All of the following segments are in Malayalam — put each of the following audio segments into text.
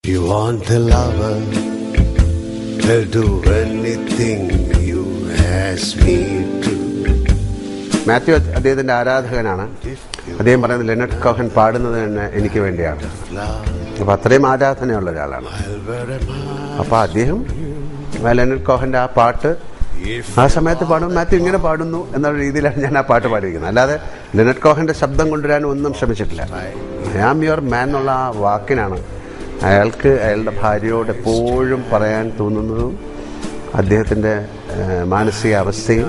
You want the lover, they'll do anything you ask me to. Mathew അദ്ദേഹത്തിന്റെ ആരാധകനാണ്. അദ്ദേഹം പറയുന്നത് ലെനർഡ് കോഹൻ പാടുന്നത് തന്നെ എനിക്ക് വേണ്ടിയാണ്. അപ്പൊ അത്രയും ആരാധനയുള്ള ഒരാളാണ്. അപ്പൊ അദ്ദേഹം ലെനർഡ് കോഹന്റെ ആ പാട്ട് ആ സമയത്ത് പാടും. മാത്യു ഇങ്ങനെ പാടുന്നു എന്നുള്ള രീതിയിലാണ് ഞാൻ ആ പാട്ട് പാടിയിരിക്കുന്നത്. അല്ലാതെ ലെനർഡ് കോഹന്റെ ശബ്ദം കൊണ്ടുവരാൻ ഒന്നും ശ്രമിച്ചിട്ടില്ല. ഐ ആം യുവർ മാൻ എന്നുള്ള ആ വാക്കിനാണ് അയാൾക്ക് അയാളുടെ ഭാര്യയോട് എപ്പോഴും പറയാൻ തോന്നുന്നതും അദ്ദേഹത്തിൻ്റെ മാനസികാവസ്ഥയും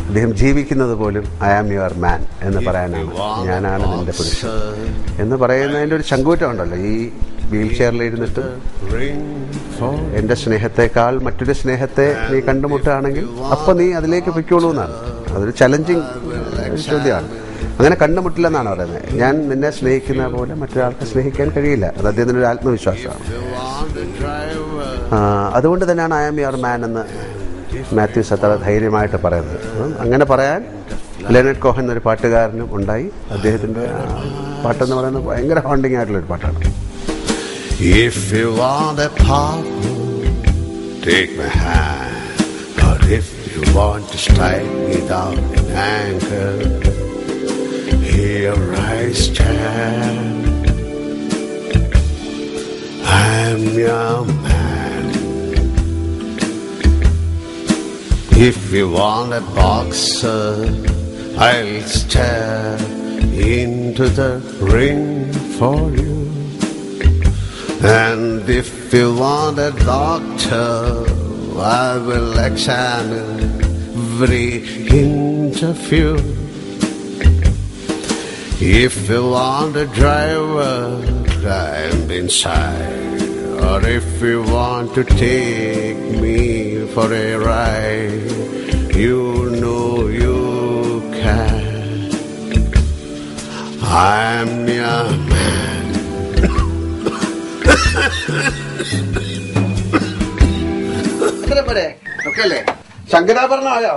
അദ്ദേഹം ജീവിക്കുന്നത് പോലും ഐ ആം യുവർ മാൻ എന്ന് പറയാനാണ്. ഞാനാണ് നിന്റെ പുരുഷൻ എന്ന് പറയുന്നതിൻ്റെ ഒരു ചങ്കൂറ്റമുണ്ടല്ലോ. ഈ വീൽ ചെയറിലിരുന്നിട്ട് എൻ്റെ സ്നേഹത്തെക്കാൾ മറ്റൊരു സ്നേഹത്തെ നീ കണ്ടുമുട്ടുകയാണെങ്കിൽ അപ്പം നീ അതിലേക്ക് പൊയ്ക്കോളൂ എന്നാണ്. അതൊരു ചലഞ്ചിങ് ചോദ്യമാണ്. അങ്ങനെ കണ്ടുമുട്ടില്ലെന്നാണ് പറയുന്നത്. ഞാൻ നിന്നെ സ്നേഹിക്കുന്ന പോലെ മറ്റൊരാൾക്ക് സ്നേഹിക്കാൻ കഴിയില്ല. അത് അദ്ദേഹത്തിൻ്റെ ഒരു ആത്മവിശ്വാസമാണ്. അതുകൊണ്ട് തന്നെയാണ് ഐ ആം യുവർ മാൻ എന്ന് മാത്യൂസ് അത്ര ധൈര്യമായിട്ട് പറയുന്നത്. അങ്ങനെ പറയാൻ ലെനർഡ് കോഹൻ എന്നൊരു പാട്ടുകാരനും ഉണ്ടായി. അദ്ദേഹത്തിൻ്റെ പാട്ടെന്ന് പറയുന്നത് ഭയങ്കര ഹോണ്ടിങ് ആയിട്ടുള്ളൊരു പാട്ടാണ്. If you want a partner, take my hand. But if you want to strike me down an anchor, here I stand. I'm your man. If you want a boxer, I'll step into the ring for you. And if you want a doctor, I will examine every inch of you. If you want a driver, I'm inside. Or if you want to take me for a ride, you know you can. I'm your man. ശങ്കരാഭരണമായോ?